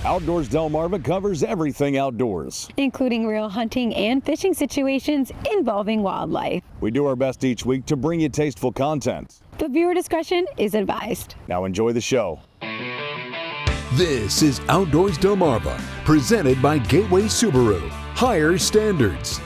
Outdoors Delmarva covers everything outdoors, including real hunting and fishing situations involving wildlife. We do our best each week to bring you tasteful content, but viewer discretion is advised. Now enjoy the show. This is Outdoors Delmarva, presented by Gateway Subaru. Higher standards.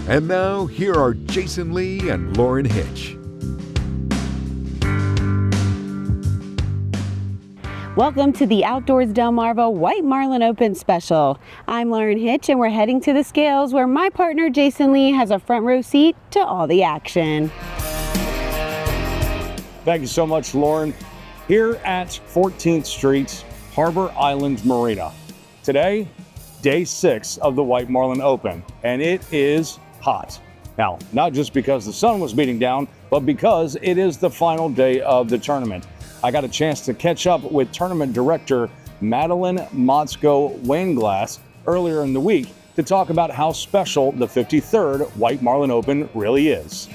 And now, here are Jason Lee and Lauren Hitch. Welcome to the Outdoors Delmarva White Marlin Open Special. I'm Lauren Hitch, and we're heading to the scales where my partner Jason Lee has a front row seat to all the action. Thank you so much, Lauren. Here at 14th Street, Harbor Island Marina. Today, day 6 of the White Marlin Open, and it is hot. Now, not just because the sun was beating down, but because it is the final day of the tournament. I got a chance to catch up with tournament director Madeline Motzko-Wainglass earlier in the week to talk about how special the 53rd White Marlin Open really is.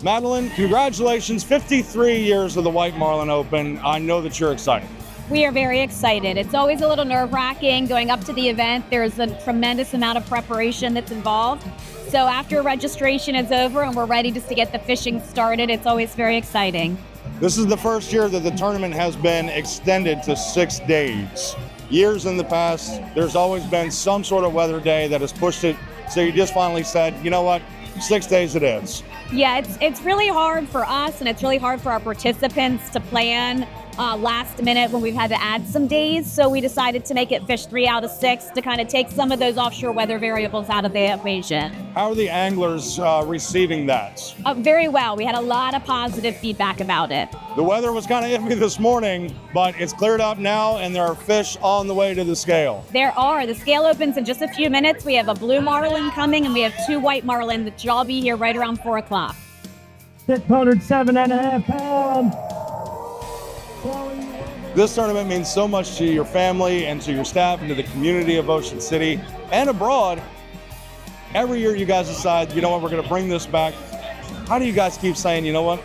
Madeline, congratulations, 53 years of the White Marlin Open. I know that you're excited. We are very excited. It's always a little nerve-wracking going up to the event. There's a tremendous amount of preparation that's involved. So after registration is over and we're ready just to get the fishing started, it's always very exciting. This is the first year that the tournament has been extended to 6 days. Years in the past, there's always been some sort of weather day that has pushed it. So you just finally said, you know what, 6 days it is. Yeah, it's really hard for us and it's really hard for our participants to plan last minute when we've had to add some days. So we decided to make it fish 3 out of 6 to kind of take some of those offshore weather variables out of the equation. How are the anglers receiving that? Very well. We had a lot of positive feedback about it. The weather was kind of iffy this morning, but it's cleared up now and there are fish on the way to the scale. There are. The scale opens in just a few minutes. We have a blue marlin coming and we have 2 white marlin that should all be here right around 4 o'clock. 607.5 pounds. This tournament means so much to your family and to your staff and to the community of Ocean City and abroad. Every year you guys decide, you know what, we're going to bring this back. How do you guys keep saying, you know what?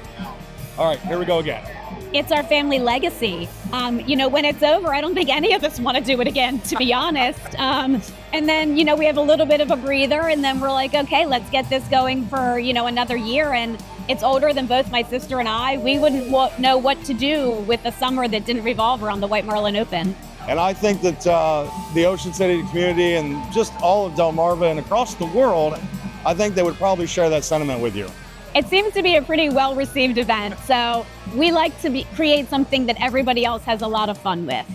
All right, here we go again. It's our family legacy. When it's over, I don't think any of us want to do it again, to be honest. And then, we have a little bit of a breather and then we're like, okay, let's get this going for, another year. And it's older than both my sister and I. We wouldn't know what to do with a summer that didn't revolve around the White Marlin Open. And I think that the Ocean City community and just all of Delmarva and across the world, I think they would probably share that sentiment with you. It seems to be a pretty well-received event, so we like to create something that everybody else has a lot of fun with.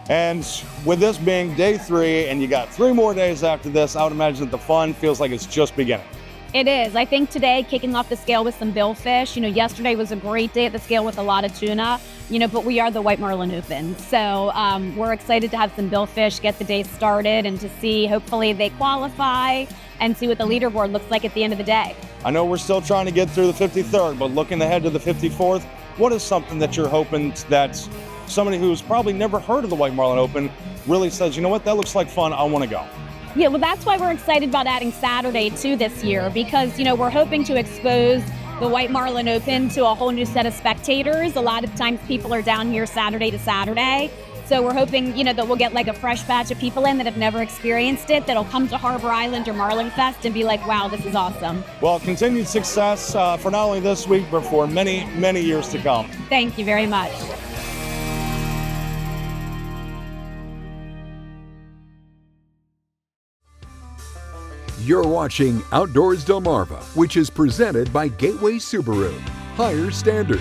And with this being day 3 and you got 3 more days after this, I would imagine that the fun feels like it's just beginning. It is. I think today, kicking off the scale with some billfish. Yesterday was a great day at the scale with a lot of tuna, but we are the White Marlin Open. So we're excited to have some billfish, get the day started, and to see, hopefully, they qualify and see what the leaderboard looks like at the end of the day. I know we're still trying to get through the 53rd, but looking ahead to the 54th, what is something that you're hoping that somebody who's probably never heard of the White Marlin Open really says, you know what, that looks like fun, I want to go? Yeah, well, that's why we're excited about adding Saturday too this year, because, we're hoping to expose the White Marlin Open to a whole new set of spectators. A lot of times people are down here Saturday to Saturday. So we're hoping, that we'll get like a fresh batch of people in that have never experienced it, that'll come to Harbor Island or Marlin Fest and be like, wow, this is awesome. Well, continued success for not only this week, but for many, many years to come. Thank you very much. You're watching Outdoors Delmarva, which is presented by Gateway Subaru. Higher standards.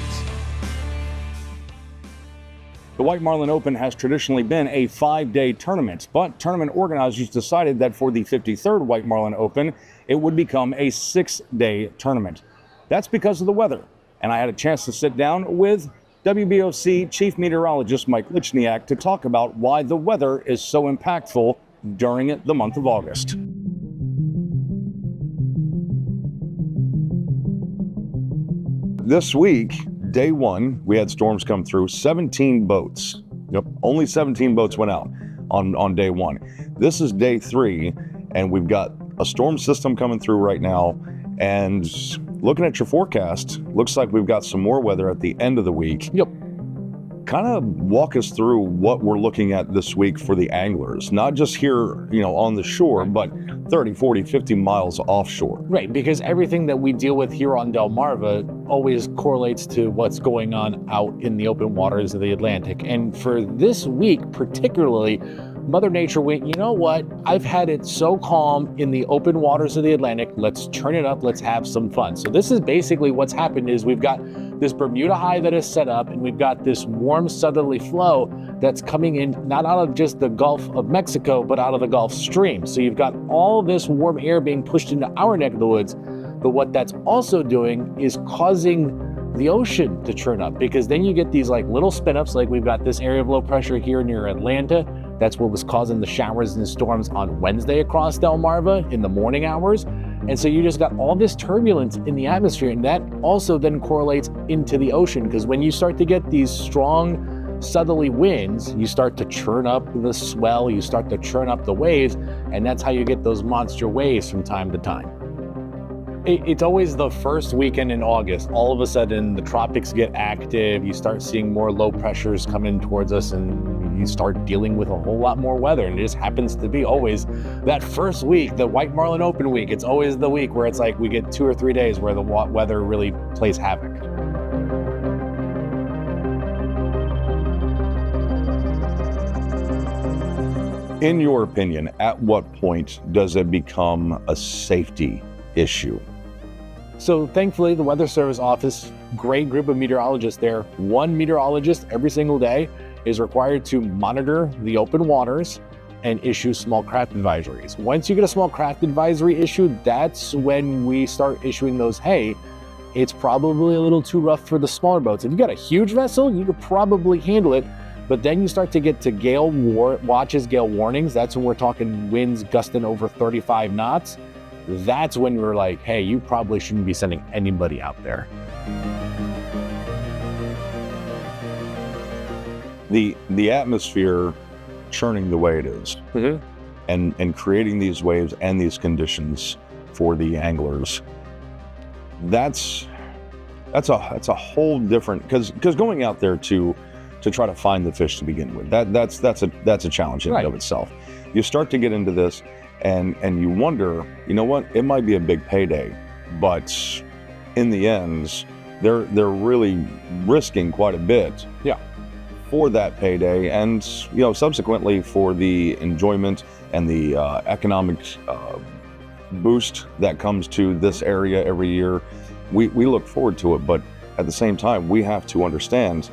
The White Marlin Open has traditionally been a 5-day tournament, but tournament organizers decided that for the 53rd White Marlin Open, it would become a 6-day tournament. That's because of the weather. And I had a chance to sit down with WBOC Chief Meteorologist Mike Lichniak to talk about why the weather is so impactful during the month of August. this week, day one, we had storms come through, 17 boats. Yep, only 17 boats went out on day one. This is day three, and we've got a storm system coming through right now. And looking at your forecast, looks like we've got some more weather at the end of the week. Yep. Kind of walk us through what we're looking at this week for the anglers, not just here, on the shore, but 30, 40, 50 miles offshore. Right, because everything that we deal with here on Delmarva always correlates to what's going on out in the open waters of the Atlantic. And for this week particularly, Mother Nature went, you know what? I've had it so calm in the open waters of the Atlantic. Let's turn it up. Let's have some fun. So this is basically what's happened is we've got this Bermuda high that is set up, and we've got this warm southerly flow that's coming in not out of just the Gulf of Mexico, but out of the Gulf Stream. So you've got all this warm air being pushed into our neck of the woods. But what that's also doing is causing the ocean to churn up, because then you get these like little spin-ups, like we've got this area of low pressure here near Atlanta. That's what was causing the showers and storms on Wednesday across Delmarva in the morning hours. And so you just got all this turbulence in the atmosphere, and that also then correlates into the ocean, because when you start to get these strong southerly winds, you start to churn up the swell, you start to churn up the waves, and that's how you get those monster waves from time to time. It's always the first weekend in August. All of a sudden, the tropics get active. You start seeing more low pressures coming towards us, and you start dealing with a whole lot more weather. And it just happens to be always that first week, the White Marlin Open week. It's always the week where it's like we get 2 or 3 days where the weather really plays havoc. In your opinion, at what point does it become a safety issue? So thankfully, the Weather Service office, great group of meteorologists there. One meteorologist every single day is required to monitor the open waters and issue small craft advisories. Once you get a small craft advisory issued, that's when we start issuing those, hey, it's probably a little too rough for the smaller boats. If you've got a huge vessel, you could probably handle it. But then you start to get to gale watches, gale warnings. That's when we're talking winds gusting over 35 knots. That's when we're like, hey, you probably shouldn't be sending anybody out there. The atmosphere churning the way it is, and creating these waves and these conditions for the anglers, that's a whole different, because going out there to try to find the fish to begin with, that's a challenge in and of itself. You start to get into this, and you wonder, you know what, it might be a big payday, but in the end, they're really risking quite a bit for that payday, and subsequently for the enjoyment and the economic boost that comes to this area every year. We look forward to it, but at the same time, we have to understand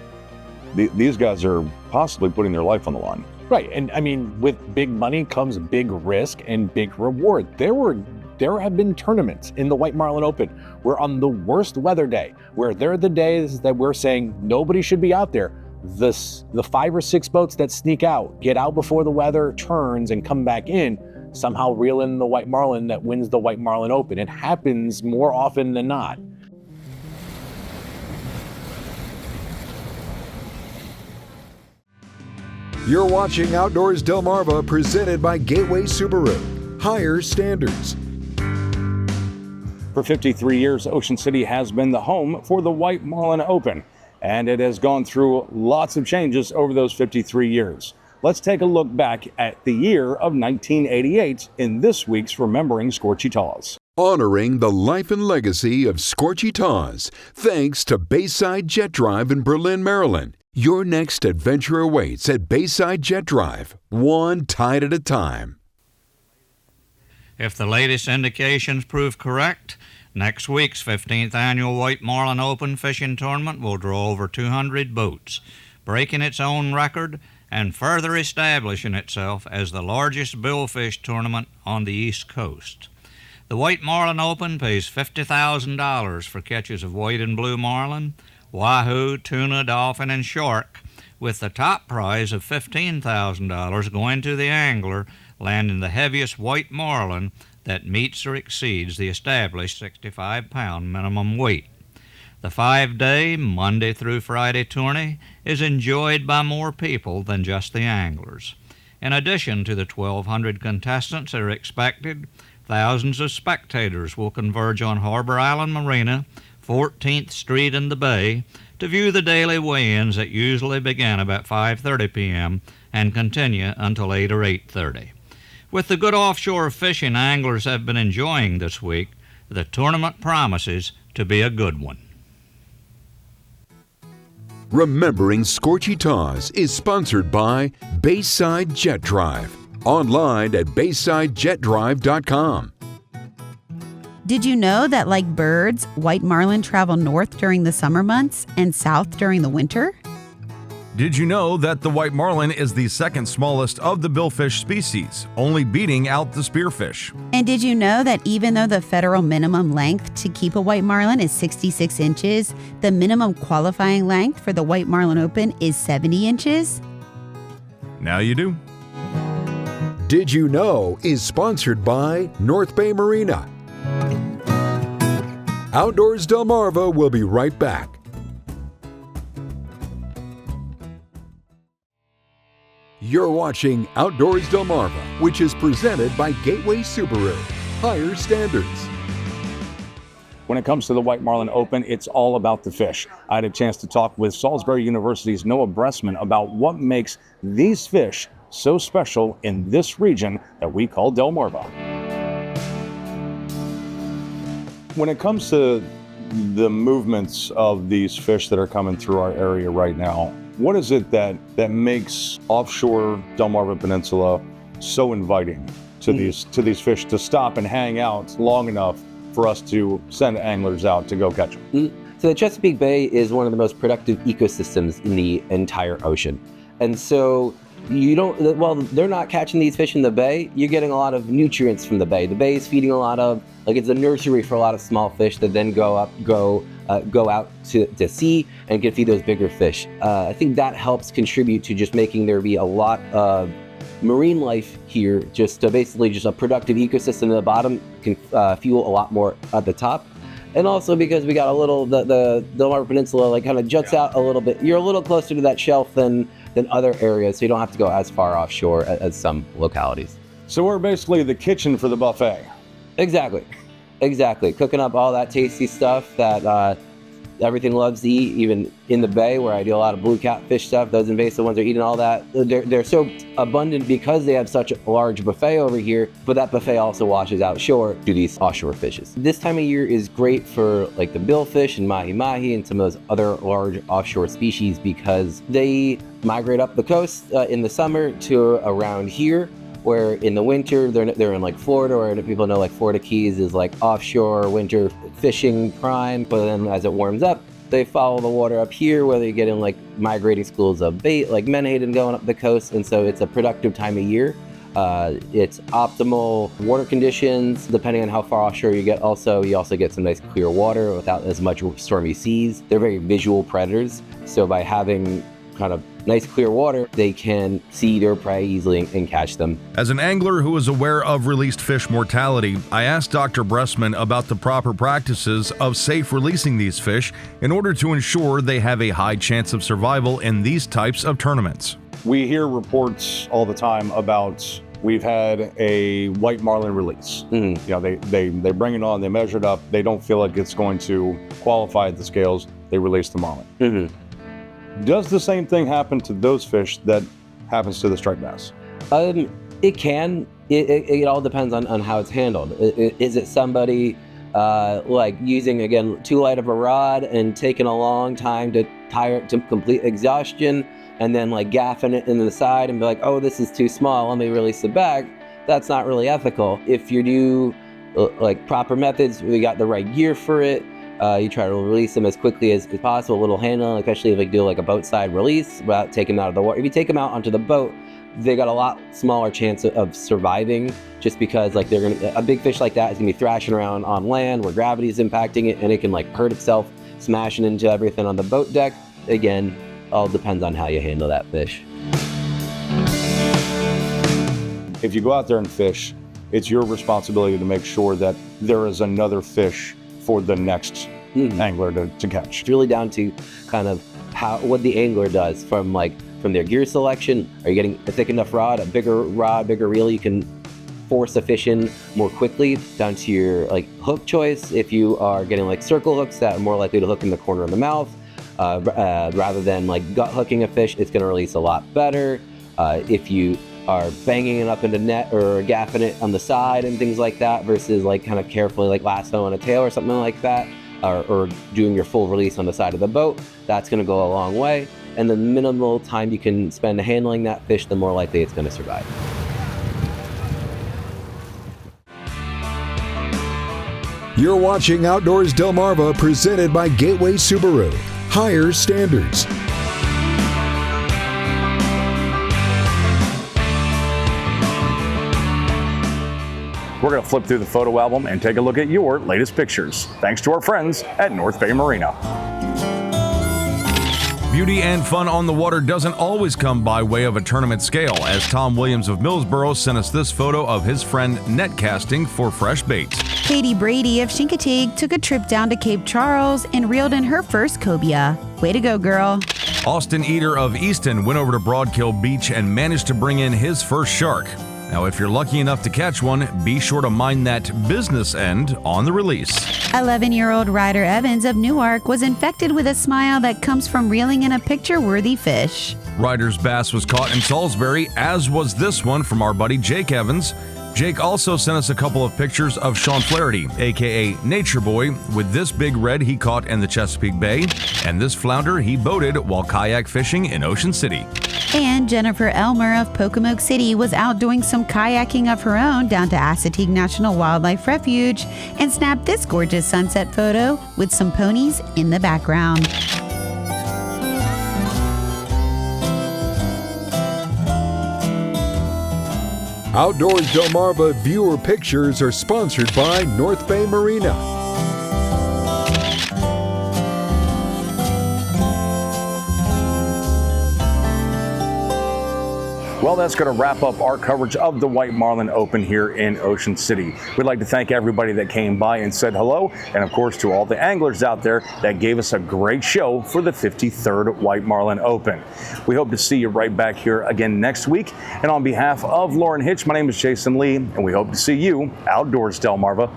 these guys are possibly putting their life on the line. Right, and I mean, with big money comes big risk and big reward. There have been tournaments in the White Marlin Open where on the worst weather day, where they're the days that we're saying nobody should be out there, the 5 or 6 boats that sneak out, get out before the weather turns and come back in, somehow reel in the White Marlin that wins the White Marlin Open. It happens more often than not. You're watching Outdoors Delmarva, presented by Gateway Subaru. Higher standards. For 53 years, Ocean City has been the home for the White Marlin Open, and it has gone through lots of changes over those 53 years. Let's take a look back at the year of 1988 in this week's Remembering Scorchy Taws. Honoring the life and legacy of Scorchy Taws, thanks to Bayside Jet Drive in Berlin, Maryland. Your next adventure awaits at Bayside Jet Drive, one tide at a time. If the latest indications prove correct, next week's 15th Annual White Marlin Open Fishing Tournament will draw over 200 boats, breaking its own record and further establishing itself as the largest billfish tournament on the East Coast. The White Marlin Open pays $50,000 for catches of white and blue marlin, wahoo, tuna, dolphin, and shark, with the top prize of $15,000 going to the angler landing the heaviest white marlin that meets or exceeds the established 65-pound minimum weight. The 5-day, Monday through Friday tourney is enjoyed by more people than just the anglers. In addition to the 1,200 contestants that are expected, thousands of spectators will converge on Harbor Island Marina, 14th Street in the Bay, to view the daily weigh-ins that usually begin about 5:30 p.m. and continue until 8 or 8:30. With the good offshore fishing anglers have been enjoying this week, the tournament promises to be a good one. Remembering Scorchy Taws is sponsored by Bayside Jet Drive. Online at BaysideJetDrive.com. Did you know that, like birds, white marlin travel north during the summer months and south during the winter? Did you know that the white marlin is the second smallest of the billfish species, only beating out the spearfish? And did you know that even though the federal minimum length to keep a white marlin is 66 inches, the minimum qualifying length for the White Marlin Open is 70 inches? Now you do. Did You Know is sponsored by North Bay Marina. Outdoors Delmarva will be right back. You're watching Outdoors Delmarva, which is presented by Gateway Subaru. Higher standards. When it comes to the White Marlin Open, it's all about the fish. I had a chance to talk with Salisbury University's Noah Bressman about what makes these fish so special in this region that we call Delmarva. When it comes to the movements of these fish that are coming through our area right now, what is it that makes offshore Delmarva Peninsula so inviting to these fish to stop and hang out long enough for us to send anglers out to go catch them? So the Chesapeake Bay is one of the most productive ecosystems in the entire ocean. And so while they're not catching these fish in the bay, you're getting a lot of nutrients from the bay. The bay is feeding a lot of, it's a nursery for a lot of small fish that then go out to sea and can feed those bigger fish. I think that helps contribute to just making there be a lot of marine life here, just a productive ecosystem at the bottom can fuel a lot more at the top. And also because we got the Delmarva Peninsula kind of juts out a little bit. You're a little closer to that shelf than other areas, so you don't have to go as far offshore as some localities. So we're basically the kitchen for the buffet. Exactly. Cooking up all that tasty stuff that everything loves to eat, even in the bay where I do a lot of blue catfish stuff. Those invasive ones are eating all that. They're so abundant because they have such a large buffet over here, but that buffet also washes outshore to these offshore fishes. This time of year is great for the billfish and mahi-mahi and some of those other large offshore species because they migrate up the coast in the summer to around here, where in the winter they're in Florida, or people know Florida Keys is offshore winter fishing prime. But then as it warms up, they follow the water up here where they get in migrating schools of bait like menhaden going up the coast, and so it's a productive time of year. It's optimal water conditions depending on how far offshore you get. You also get some nice clear water without as much stormy seas. They're very visual predators, so by having kind of nice clear water, they can see their prey easily and catch them. As an angler who is aware of released fish mortality, I asked Dr. Bressman about the proper practices of safe releasing these fish in order to ensure they have a high chance of survival in these types of tournaments. We hear reports all the time about we've had a white marlin release. They bring it on, they measure it up, they don't feel like it's going to qualify at the scales, they release the marlin. Does the same thing happen to those fish that happens to the striped bass? It can. It all depends on how it's handled. Is it somebody using, again, too light of a rod and taking a long time to tire it to complete exhaustion and then gaffing it into the side and be like, oh, this is too small, let me release the bag? That's not really ethical. If you do proper methods, we got the right gear for it. You try to release them as quickly as possible, a little handling, especially if you do a boat side release without taking them out of the water. If you take them out onto the boat, they got a lot smaller chance of surviving, just because a big fish like that is gonna be thrashing around on land where gravity is impacting it, and it can hurt itself, smashing into everything on the boat deck. Again, all depends on how you handle that fish. If you go out there and fish, it's your responsibility to make sure that there is another fish for the next angler to catch. It's really down to kind of what the angler does from their gear selection. Are you getting a thick enough rod, a bigger reel you can force a fish in more quickly, down to your hook choice. If you are getting circle hooks that are more likely to hook in the corner of the mouth, rather than gut hooking a fish, it's going to release a lot better. If you are banging it up into net or gaffing it on the side and things like that, versus kind of carefully lasso on a tail or something like that, or doing your full release on the side of the boat, that's going to go a long way. And the minimal time you can spend handling that fish, the more likely it's going to survive. You're watching Outdoors Delmarva, presented by Gateway Subaru. Higher standards. We're going to flip through the photo album and take a look at your latest pictures. Thanks to our friends at North Bay Marina. Beauty and fun on the water doesn't always come by way of a tournament scale, as Tom Williams of Millsboro sent us this photo of his friend net casting for fresh baits. Katie Brady of Chincoteague took a trip down to Cape Charles and reeled in her first cobia. Way to go, girl. Austin Eater of Easton went over to Broadkill Beach and managed to bring in his first shark. Now, if you're lucky enough to catch one, be sure to mind that business end on the release. 11-year-old Ryder Evans of Newark was infected with a smile that comes from reeling in a picture-worthy fish. Ryder's bass was caught in Salisbury, as was this one from our buddy Jake Evans. Jake also sent us a couple of pictures of Sean Flaherty, aka Nature Boy, with this big red he caught in the Chesapeake Bay, and this flounder he boated while kayak fishing in Ocean City. And Jennifer Elmer of Pocomoke City was out doing some kayaking of her own down to Assateague National Wildlife Refuge and snapped this gorgeous sunset photo with some ponies in the background. Outdoors Delmarva viewer pictures are sponsored by North Bay Marina. Well, that's going to wrap up our coverage of the White Marlin Open here in Ocean City. We'd like to thank everybody that came by and said hello, and of course to all the anglers out there that gave us a great show for the 53rd White Marlin Open. We hope to see you right back here again next week. And on behalf of Lauren Hitch, my name is Jason Lee, and we hope to see you outdoors, Delmarva.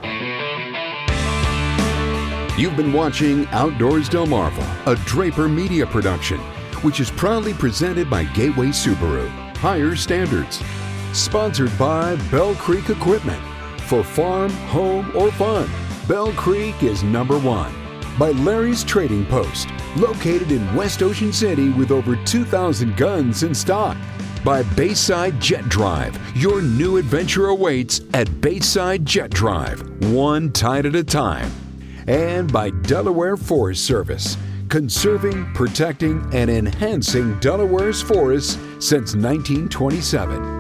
You've been watching Outdoors Delmarva, a Draper Media production, which is proudly presented by Gateway Subaru. Higher standards. Sponsored by Bell Creek Equipment. For farm, home, or fun, Bell Creek is #1. By Larry's Trading Post, located in West Ocean City with over 2,000 guns in stock. By Bayside Jet Drive, your new adventure awaits at Bayside Jet Drive, one tide at a time. And by Delaware Forest Service, conserving, protecting, and enhancing Delaware's forests since 1927.